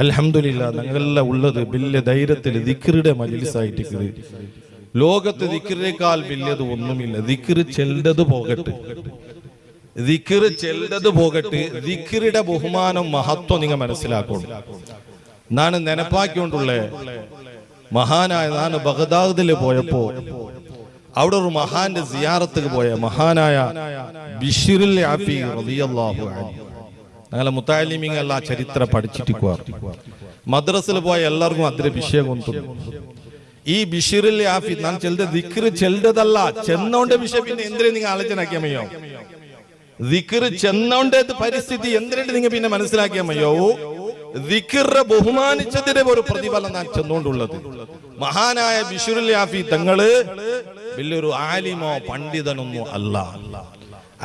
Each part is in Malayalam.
അൽഹംദുലില്ലാഹ് ഞങ്ങളെല്ലാം ഉള്ളത് വലിയ ധൈര്യത്തിൽ ദിക്റുടെ മജ്ലിസായിട്ട്. ലോകത്ത് ദിക്റിനേക്കാൾ വലിയത് ഒന്നുമില്ല. ദിക്റ് ചെല്ലത് പോകട്ടെ, ദിക്റ് ചെല്ലത് പോകട്ടെ. ദിക്റുടെ ബഹുമാനം മഹത്വം നിങ്ങൾ മനസ്സിലാക്കണം. ഞാൻ നെനപ്പാക്കിക്കൊണ്ടുള്ള മഹാനായ, ഞാൻ ബഗ്ദാദിൽ പോയപ്പോ അവിടെ ഒരു മഹാന്റെ സിയാറത്ത് പോയ മഹാനായ ബിശ്റുൽ ആഫി റളിയല്ലാഹു അൻഹു. ഞങ്ങളെ മുത്തഅല്ലിമീങ്ങൾ ആ ചരിത്രം പഠിച്ചിട്ടിക്കുക. മദ്രസയിൽ പോയ എല്ലാവർക്കും അതിന്റെ വിഷയം കൊണ്ടു. ഈ ബിശ്റുൽ ആഫി ഞാൻ ചെല്ലത് ദിക്റ് ചെല്ലതല്ല, ചെന്നോണ്ട വിഷയം. പിന്നെ എന്തിനാ നിങ്ങൾ ആലോചനാക്കിയാൽ മതിയോ? ദിക്റ് ചെന്നോണ്ട പരിസ്ഥിതി എന്തിനായിട്ട് നിങ്ങൾ പിന്നെ മനസ്സിലാക്കിയാൽ മതിയോ? ദിക്റ് ബഹുമാനിച്ചതിന്റെ ഒരു പ്രതിഫലം ഞാൻ ചെന്നുകൊണ്ടുള്ളത്. മഹാനായ ബിശ്റുൽ ആഫി തങ്ങള് വലിയൊരു ആലിമോ പണ്ഡിതനൊന്നും അല്ല.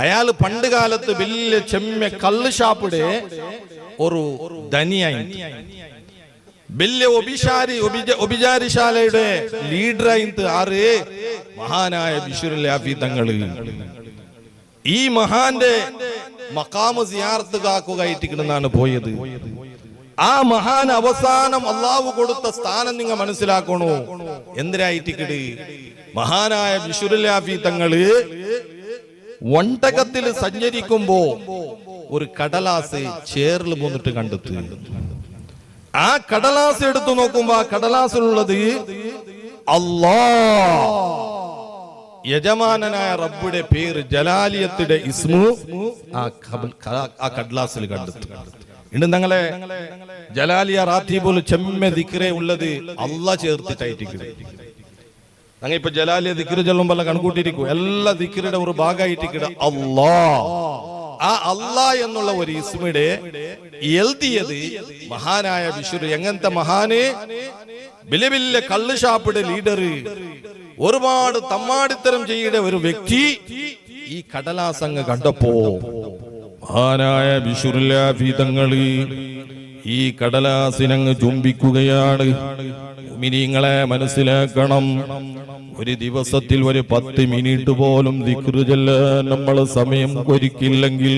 അയാൾ പണ്ട് കാലത്ത് വലിയ ചെമ്മ കള്ള് ഷാപ്പിടെ ഒരു ധനിയായി, വലിയ ഒബിചാരിശാലയുടെ ലീഡറായിട്ട് ആറ് മഹാനായ ബിശ്റുൽ ആഫി തങ്ങള്. ഈ മഹാന്റെ മഖാമ് സിയാറത്ത് കാക്കുകയായിട്ടിരിക്കുന്നതാണ് പോയത്. ആ മഹാൻ അവസാനം അള്ളാഹു കൊടുത്ത സ്ഥാനം നിങ്ങൾ മനസ്സിലാക്കണോ? എന്തിനായിട്ടിക്കട് മഹാനായ ബിശ്റുൽ ആഫി തങ്ങള് ഒട്ടകത്തിൽ സഞ്ചരിക്കുമ്പോ ഒരു കടലാസ് ചേറിൽ പോന്നിട്ട് കണ്ടെത്തി. ആ കടലാസ് എടുത്തു നോക്കുമ്പോ ആ കടലാസിലുള്ളത് അല്ലാഹ്, യജമാനനായ റബ്ബുടെ പേര്, ജലാലിയത്തിന്റെ ഇസ്മു ആ കടലാസിൽ കണ്ടെത്തി. ഇണ്ട് ഞങ്ങളെ ജലാലിയ റാത്തീബുൽ ചെമ്മ ദിക്റേ ഉള്ളത് അല്ലാഹ് ചേർത്തിട്ടായിട്ടിരിക്കുന്നത്. ഞങ്ങൾ ഇപ്പൊ ജലാലിയ ദിക്റ് ചൊല്ലുമ്പോൾ കണക്കൂട്ടിരിക്കും. എല്ലാ ദിക്റുടെ ഒരു ഭാഗമായിട്ടിരിക്കുന്നത് അല്ലാഹ്. ആ അല്ലാഹ് എന്നുള്ള ഒരു ഇസ്മിടെ എഴുതിയത് മഹാനായ ബിശ്റ്. എങ്ങനത്തെ മഹാന്? വലിയ വലിയ കള്ള് ഷാപ്പിടെ ലീഡർ, ഒരുപാട് തമ്മാടിത്തരം ചെയ്ത ഒരു വ്യക്തി ഈ കടലാസ് അങ്ങ് കണ്ടപ്പോ മഹാനായ ബിശ്റുൽ ആഫി തങ്ങള് ഈ കടലാസിനങ്ങ് ചുംബിക്കുകയാണ്. മുഅ്മിനീങ്ങളെ മനസ്സിലാക്കണം, ഒരു ദിവസത്തിൽ ഒരു 10 മിനിറ്റ് പോലും ദിക്റ് ചൊല്ലാൻ നമ്മൾ സമയം ഒരുക്കില്ലെങ്കിൽ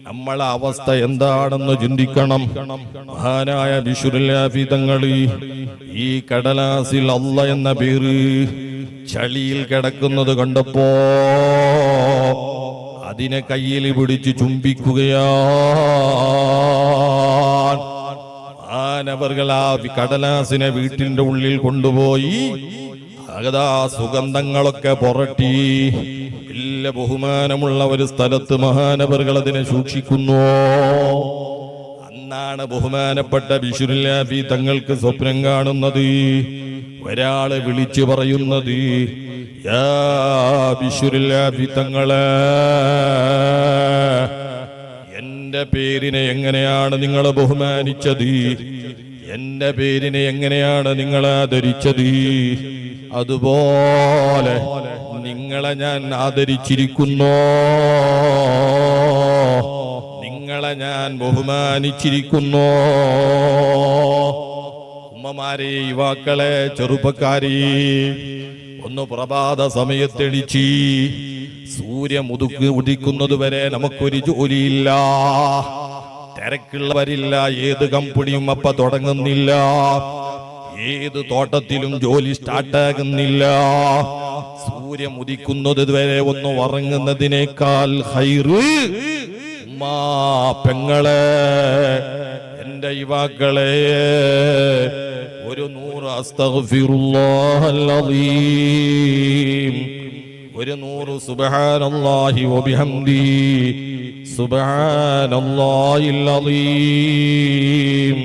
നമ്മളെ അവസ്ഥ എന്താണെന്ന് ചിന്തിക്കണം. മഹാനായ ബിശ്റുൽ ആഫി തങ്ങള് ഈ കടലാസിൽ അല്ലാഹ് എന്ന പേര് ചളിയിൽ കിടക്കുന്നത് കണ്ടപ്പോ അതിനെ കയ്യിൽ പിടിച്ച് ചുംബിക്കുകയാണ്. മാനവർകൾ ആ കടലാസിനെ വീട്ടിന്റെ ഉള്ളിൽ കൊണ്ടുപോയി അകതാ സുഗന്ധങ്ങളൊക്കെ പുരട്ടി വലിയ ബഹുമാനമുള്ള ഒരു സ്ഥലത്ത് മഹാനവർകൾ അതിനെ സൂക്ഷിക്കുന്നു. അന്നാണ് ബഹുമാനപ്പെട്ട ബിശ്റുൽ ആഫി തങ്ങൾക്ക് സ്വപ്നം കാണുന്നത്. ഒരാളെ വിളിച്ചു പറയുന്നത്, യാ ബിശ്റുൽ ആഫി തങ്ങളെ, എന്റെ പേരിനെ എങ്ങനെയാണ് നിങ്ങൾ ബഹുമാനിച്ചത്? എന്റെ പേരിനെ എങ്ങനെയാണ് നിങ്ങൾ ആദരിച്ചത്? അതുപോലെ നിങ്ങളെ ഞാൻ ആദരിച്ചിരിക്കുന്നു, നിങ്ങളെ ഞാൻ ബഹുമാനിച്ചിരിക്കുന്നു. ഉമ്മമാരെ, യുവാക്കളെ, ചെറുപ്പക്കാരി, ഒന്ന് പ്രഭാത സമയത്തെടിച്ച് സൂര്യൻ ഉദിക്കുന്നത് വരെ നമുക്കൊരു ജോലിയില്ല, തിരക്കുള്ളവരില്ല, ഏത് കമ്പനിയും അപ്പ തുടങ്ങുന്നില്ല, ഏത് തോട്ടത്തിലും ജോലി സ്റ്റാർട്ടാകുന്നില്ല. സൂര്യൻ ഉദിക്കുന്നത് വരെ ഒന്ന് ഉറങ്ങുന്നതിനേക്കാൾ ഹൈറ് ഉമ്മാ പെങ്ങളെ, എന്റെ യുവാക്കളെ, ഒരു 100 അസ്തഗ്ഫിറുല്ലാഹൽ അദീം, ഒരു 100 സുബ്ഹാനല്ലാഹി വബിഹംദി സുബ്ഹാനല്ലാഹിൽ അദീം,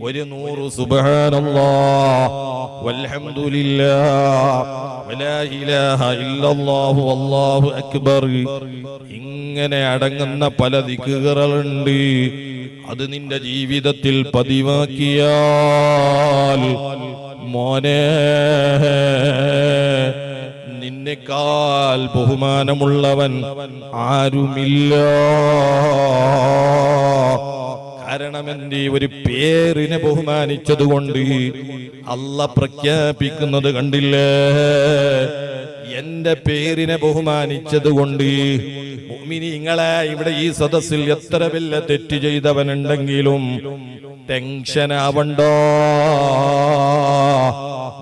ഒരു 100 സുബ്ഹാനല്ലാഹ് വൽഹംദുലില്ലാഹ് വലാ ഇലാഹ ഇല്ലല്ലാഹു വല്ലാഹു അക്ബർ. ഇങ്ങനെ അടങ്ങുന്ന പല ദിക്റുകളുണ്ട്. അത് നിന്റെ ജീവിതത്തിൽ പതിവാക്കിയാൽ മോനെ, നിന്നെക്കാൾ ബഹുമാനമുള്ളവൻ ആരുമില്ല. കാരണം എന്റെ ഒരു പേരിനെ ബഹുമാനിച്ചതുകൊണ്ട് അല്ലാഹ് പ്രഖ്യാപിക്കുന്നത് കണ്ടില്ലേ? എന്റെ പേരിനെ ബഹുമാനിച്ചതുകൊണ്ട് മുഅ്മിനീങ്ങളെ, ഇവിടെ ഈ സദസ്സിൽ എത്ര വലിയ തെറ്റ് ചെയ്തവനുണ്ടെങ്കിലും ടെൻഷൻ ആവണ്ടോ.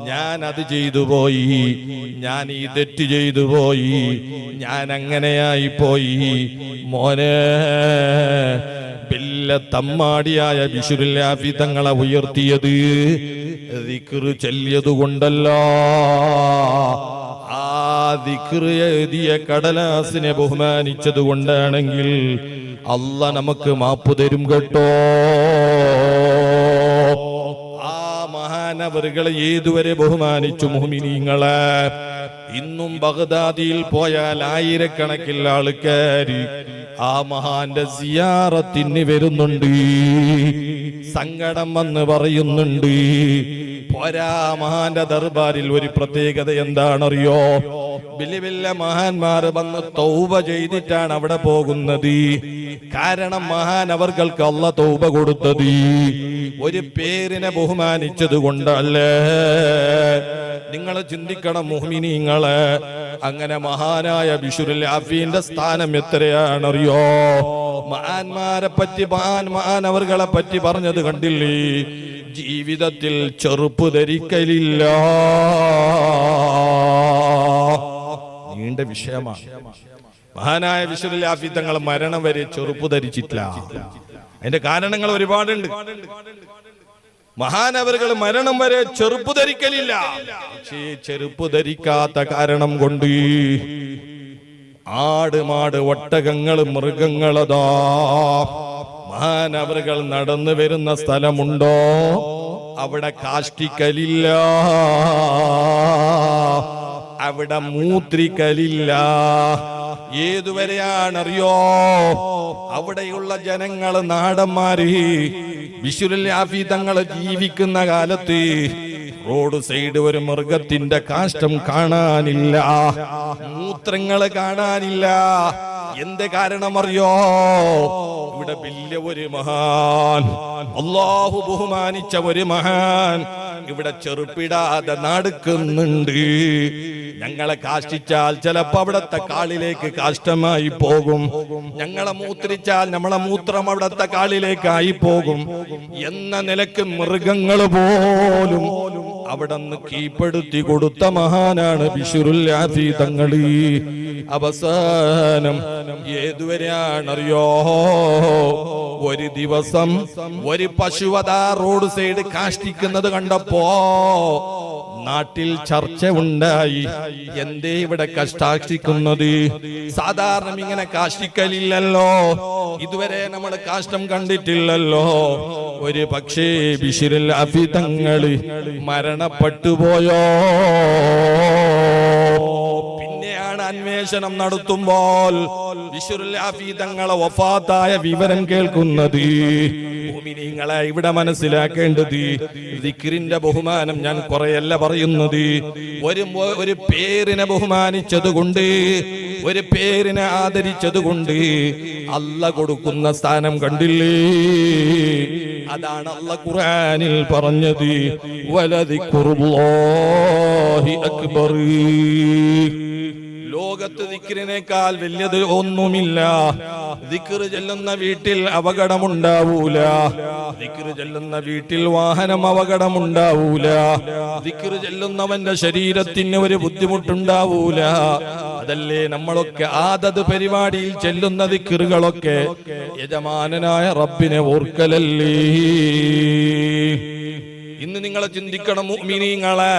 ഞാൻ അത് ചെയ്തു പോയി, ഞാൻ ഈ തെറ്റ് ചെയ്തു പോയി, ഞാൻ അങ്ങനെയായി പോയി. മോനെ, വലിയ തമ്മാടിയായ ബിശ്റുൽ ആഫി തങ്ങളെ ഉയർത്തിയത് ദിക്ർ ചൊല്ലിയതുകൊണ്ടല്ലോ. ആ ദിക്ർ എഴുതിയ കടലാസിനെ ബഹുമാനിച്ചത് കൊണ്ടാണെങ്കിൽ അല്ലാഹ് നമുക്ക് മാപ്പ് തരും കേട്ടോ. ആ മഹാനവറുകളെ ഏതുവരെ ബഹുമാനിച്ചു മുഅ്മിനീങ്ങളെ. ഇന്നും ബഗ്ദാദിൽ പോയാൽ ആയിരക്കണക്കിൽ ആൾക്കാർ ആ മഹാന്റെ സിയാറത്തിന് വരുന്നുണ്ട്, സങ്കടം വന്ന് പറയുന്നുണ്ട്. പോരാ, മഹാന്റെ ദർബാറിൽ ഒരു പ്രത്യേകത എന്താണറിയോ? വലിയ വലിയ മഹാന്മാര് വന്ന് തൗബ ചെയ്തിട്ടാണ് അവിടെ പോകുന്നത്. കാരണം മഹാനവർക്ക് അല്ലാഹ് തൗബ കൊടുത്തത് ഒരു പേരിനെ ബഹുമാനിച്ചത് കൊണ്ടല്ലേ. നിങ്ങൾ ചിന്തിക്കണം മുഅ്മിനീങ്ങളെ, അങ്ങനെ മഹാനായ ബിശ്റുൽ ആഫിന്റെ സ്ഥാനം എത്രയാണറിയോ? മഹാന്മാരെ പറ്റി, മഹാനവറുകളെ പറ്റി പറഞ്ഞത് കണ്ടില്ലേ? ജീവിതത്തിൽ ചെറുപ്പ് ധരിക്കലില്ല. നീണ്ട വിഷയമാണ്. മഹാനായ ബിശ്റുൽ ആഫി തങ്ങൾ മരണം വരെ ചെറുപ്പ് ധരിച്ചിട്ടില്ല. അതിന്റെ കാരണങ്ങൾ ഒരുപാടുണ്ട്. മഹാനവറുകൾ മരണം വരെ ചെറുപ്പ് ധരിക്കലില്ല. പക്ഷേ ചെരുപ്പ് ധരിക്കാത്ത കാരണം കൊണ്ട് ആട്, മാട്, ഒട്ടകങ്ങൾ, മൃഗങ്ങളതാ മഹാനവറുകൾ നടന്നു വരുന്ന സ്ഥലമുണ്ടോ അവിടെ കാഷ്ടിക്കലില്ല, അവിടെ മൂത്രിക്കലില്ല. ഏതുവരെയാണറിയോ? അവിടെയുള്ള ജനങ്ങള്, നാടന്മാര് ബിശ്റുൽ ആഫി തങ്ങള് ജീവിക്കുന്ന കാലത്ത് റോഡ് സൈഡ് ഒരു മൃഗത്തിന്റെ കാഷ്ടം കാണാനില്ല, മൂത്രങ്ങള് കാണാനില്ല. എന്ത് കാരണമറിയോ? ഇവിടെ വലിയ ഒരു മഹാൻ, അല്ലാഹു ബഹുമാനിച്ച ഒരു മഹാൻ ഇവിടെ ചെറുപ്പിടാതെ നടക്കുന്നുണ്ട്. ഞങ്ങളെ കാഷ്ടിച്ചാൽ ചിലപ്പോ അവിടത്തെ കാളിലേക്ക് കാഷ്ടമായി പോകും, ഞങ്ങളെ മൂത്രിച്ചാൽ നമ്മളെ മൂത്രം അവിടത്തെ കാളിലേക്കായി പോകും എന്ന നിലക്ക് മൃഗങ്ങൾ പോലും അവിടെ നിന്ന് കീഴ്പ്പെടുത്തി കൊടുത്ത മഹാനാണ് ബിശ്റുൽ ആഫി തങ്ങൾ. അവസാനം ഏതുവരെയാണറിയോ? ഒരു ദിവസം ഒരു പശുവതാ റോഡ് സൈഡ് കാഷ്ടിക്കുന്നത് കണ്ടപ്പോ നാട്ടിൽ ചർച്ച ഉണ്ടായി. എന്തേ ഇവിടെ കാഷ്ടിക്കുന്നത്? സാധാരണ ഇങ്ങനെ കാഷ്ടിക്കലില്ലല്ലോ, ഇതുവരെ നമ്മൾ കാഷ്ടം കണ്ടിട്ടില്ലല്ലോ. ഒരു പക്ഷേ ബിശ്റുൽ ആഫി തങ്ങൾ മരണപ്പെട്ടുപോയോ? പിന്നെയാണ് അന്വേഷണം നടത്തുമ്പോൾ ബിശ്റുൽ ആഫി തങ്ങളെ വഫാത്തായ വിവരം കേൾക്കുന്നത്. മുഅ്മിനീങ്ങളെ, ഇവിടെ മനസ്സിലാക്കേണ്ടത് ദിക്റിന്റെ ബഹുമാനം ഞാൻ കുറെയല്ല പറയുന്നത്. ഒരു പേരിനെ ബഹുമാനിച്ചത് കൊണ്ട്, ഒരു പേരിനെ ആദരിച്ചത് കൊണ്ട് അല്ലാഹ് കൊടുക്കുന്ന സ്ഥാനം കണ്ടില്ലേ? അതാണ് അല്ലാഹ് ഖുർആനിൽ പറഞ്ഞത്, വലദിക്റുല്ലാഹി അക്ബർ. ലോകത്ത് ദിക്റിനേക്കാൾ വലിയത് ഒന്നുമില്ല. ദിക്ർ ചൊല്ലുന്ന വീട്ടിൽ അപകടമുണ്ടാവൂല, ദിക്ർ ചൊല്ലുന്ന വീട്ടിൽ വാഹനം അപകടമുണ്ടാവൂല, ദിക്ർ ചൊല്ലുന്നവന്റെ ശരീരത്തിന് ഒരു ബുദ്ധിമുട്ടുണ്ടാവൂല. അതല്ലേ നമ്മളൊക്കെ ആദത് പരിപാടിയിൽ ചെല്ലുന്ന ദിക്റുകളൊക്കെ യജമാനനായ റബ്ബിനെ ഓർക്കലല്ലേ? ഇന്ന് നിങ്ങൾ ചിന്തിക്കണം മുഅ്മിനീങ്ങളെ,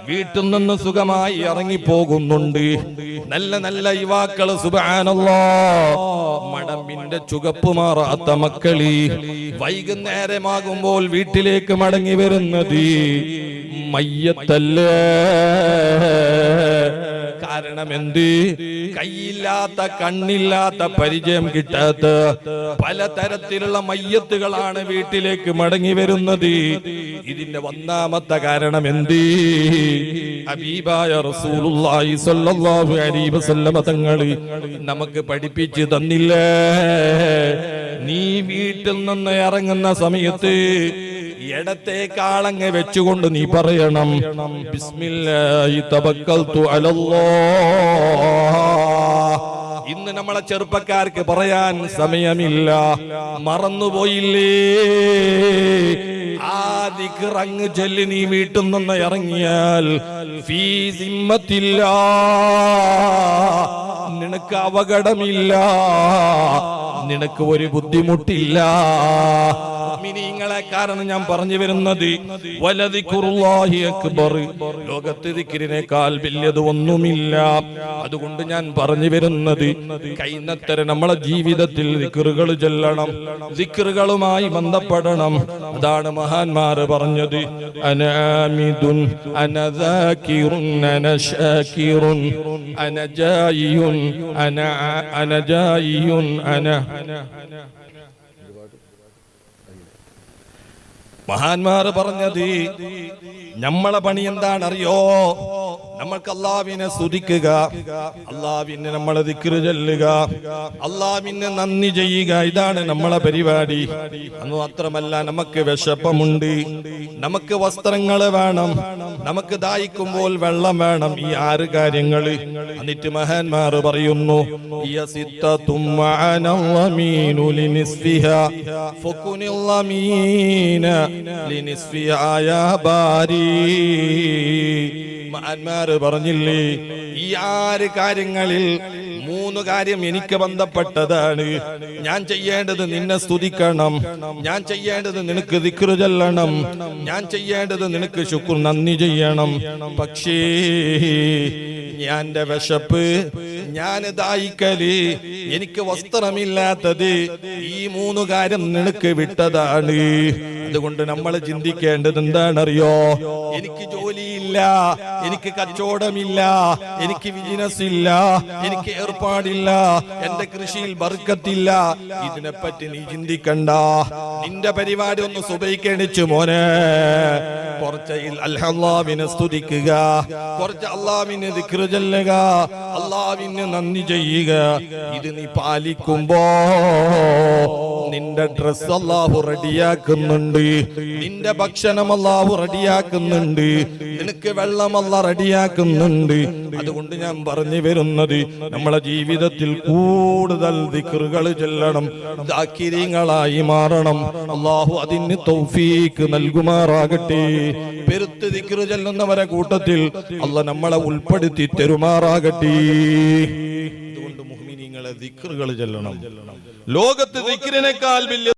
വീട്ടിൽ നിന്ന് സുഖമായി ഇറങ്ങിപ്പോകുന്നുണ്ട് നല്ല നല്ല യുവാക്കള്, സുബ്ഹാനല്ലാഹ്, മടമ്പിന്റെ ചുവപ്പ് മാറാത്ത മക്കളി വൈകുന്നേരമാകുമ്പോൾ വീട്ടിലേക്ക് മടങ്ങി വരുന്നത് മയ്യത്തല്ലേ. കാരണം എന്ത്? കൈയില്ലാത്ത, കണ്ണില്ലാത്ത, പരിചയം കിട്ടാത്ത പലതരത്തിലുള്ള മയ്യത്തുകളാണ് വീട്ടിലേക്ക് മടങ്ങി വരുന്നത്. ഇതിന്റെ ഒന്നാമത്തെ കാരണം എന്ത്? ഹബീബായ റസൂലുള്ളാഹി സ്വല്ലല്ലാഹു അലൈഹി വസല്ലമ തങ്ങൾ നമുക്ക് പഠിപ്പിച്ചു തന്നില്ലേ? നീ വീട്ടിൽ നിന്ന് ഇറങ്ങുന്ന സമയത്ത് ഇടത്തേക്കാളങ്ങ് വെച്ചുകൊണ്ട് നീ പറയണം, ബിസ്മില്ലാഹി തവക്കൽതു അലല്ലാഹ്. ഇന്ന് നമ്മളെ ചെറുപ്പക്കാർക്ക് പറയാൻ സമയമില്ല, മറന്നുപോയില്ലേ? ആ ദിക്ർ അങ്ങ് ചൊല്ലി നീ വീട്ടിൽ നിന്ന് ഇറങ്ങിയാൽ ഫീ സിമ്മത്തില്ലാ, നിനക്ക് അപകടമില്ല, നിനക്ക് ഒരു ബുദ്ധിമുട്ടില്ല. മുഅ്മിനീങ്ങളെ, കാരണം ഞാൻ പറഞ്ഞു വരുന്നത് വലദിക്റുല്ലാഹി അക്ബർ, ലോകത്തെ ദിക്റിനേക്കാൾ വലിയത് ഒന്നുമില്ല. അതുകൊണ്ട് ഞാൻ പറഞ്ഞു വരുന്നത് കൈനത്തരം നമ്മളെ ജീവിതത്തിൽ ദിക്റുകൾ ചൊല്ലണം, ദിക്റുകളുമായി ബന്ധപ്പെടണം. അതാണ് മഹാന്മാർ പറഞ്ഞത്, അനാമിദുൻ അനദാകിറുൻ അനശാകിറുൻ അനജായിയുൻ അനജായിയുൻ മഹാന്മാർ പറഞ്ഞത് നമ്മളെ പണി എന്താണറിയോ? നമ്മൾക്ക് അല്ലാഹുവിനെ സ്തുതിക്കുക, അല്ലാഹുവിനെ നമ്മളെ ദിക്ർ ചൊല്ലുക, അല്ലാഹുവിനെ നന്ദി ചെയ്യുക. ഇതാണ് നമ്മളെ പരിപാടി. അത് മാത്രമല്ല, നമുക്ക് വിശപ്പമുണ്ട്, നമുക്ക് വസ്ത്രങ്ങൾ വേണം, നമുക്ക് ദാഹിക്കുമ്പോൾ വെള്ളം വേണം. ഈ 6 കാര്യങ്ങൾ. എന്നിട്ട് മഹാന്മാർ പറയുന്നു, മഹാന്മാര് പറഞ്ഞില്ലേ, ഈ 6 കാര്യങ്ങളിൽ 3 കാര്യം എനിക്ക് ബന്ധപ്പെട്ടതാണ്. ഞാൻ ചെയ്യേണ്ടത് നിന്നെ സ്തുതിക്കണം, ഞാൻ ചെയ്യേണ്ടത് നിനക്ക് ദിക്ർ ചൊല്ലണം, ഞാൻ ചെയ്യേണ്ടത് നിനക്ക് ശുക്ർ നന്ദി ചെയ്യണം. പക്ഷേ എന്റെ വിശപ്പ്, ഞാൻ ദാഹിക്കല്, എനിക്ക് വസ്ത്രമില്ലാത്തത്, ഈ 3 കാര്യം നിനക്ക് വിട്ടതാണ്. അതുകൊണ്ട് നമ്മൾ ചിന്തിക്കേണ്ടത് എന്താണറിയോ? എനിക്ക് ജോലിയില്ല, എനിക്ക് കച്ചവടമില്ല, എനിക്ക് ബിസിനസ് ഇല്ല, എനിക്ക് ഏർപ്പാടില്ല, എന്റെ കൃഷിയിൽ ബർക്കത്തില്ല. ഇതിനെപ്പറ്റി നീ ചിന്തിക്കണ്ട. നിന്റെ പരിപാടി ഒന്ന് സുബഹിക്ക് എണീച്ചു മോനെ, കുറച്ച് അല്ലാഹുവിനെ സ്തുതിക്കുക, കുറച്ച് അല്ലാഹുവിനെ ദിക്ർ ചൊല്ലുക, അല്ലാഹുവിനെ നന്ദി ചെയ്യുക. ഇത് നീ പാലിക്കുമ്പോ നിന്റെ ഡ്രസ് അല്ലാഹു റെഡിയാക്കുന്നുണ്ട്, നിന്റെ ഭക്ഷണം അല്ലാഹു റെഡിയാക്കുന്നുണ്ട്, നിനക്ക് വെള്ളം അല്ലാഹു റെഡിയാക്കുന്നുണ്ട്. അതുകൊണ്ട് ഞാൻ പറഞ്ഞു വരുന്നത്, നമ്മളെ ജീവിതത്തിൽ കൂടുതൽ ദിക്റുകൾ ചൊല്ലണം, ദാക്കിരീങ്ങളായി മാറണം. അല്ലാഹു അതിന് തൗഫീക്ക് നൽകുമാറാകട്ടെ. പെരുത്ത് ദിക്ർ ചൊല്ലുന്നവരെ കൂട്ടത്തിൽ അല്ലാഹു നമ്മളെ ഉൾപ്പെടുത്തി തരുമാറാകട്ടെ. അതുകൊണ്ട് മുഅ്മിനീങ്ങളെ ദിക്റുകൾ ചൊല്ലണം. ലോകത്ത് ദിക്റിനേക്കാൾ വലിയ